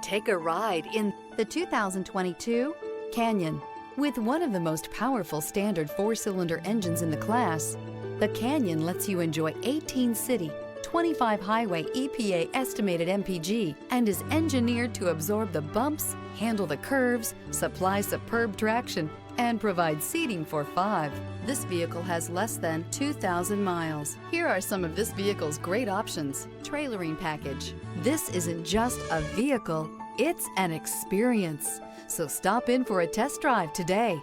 Take a ride in the 2022 Canyon. With one of the most powerful standard four-cylinder engines in the class, the Canyon lets you enjoy 18 city, 25 highway EPA estimated MPG, and is engineered to absorb the bumps, handle the curves, supply superb traction, and provide seating for 5. This vehicle has less than 2,000 miles. Here are some of this vehicle's great options: trailering package. This isn't just a vehicle, it's an experience. So stop in for a test drive today.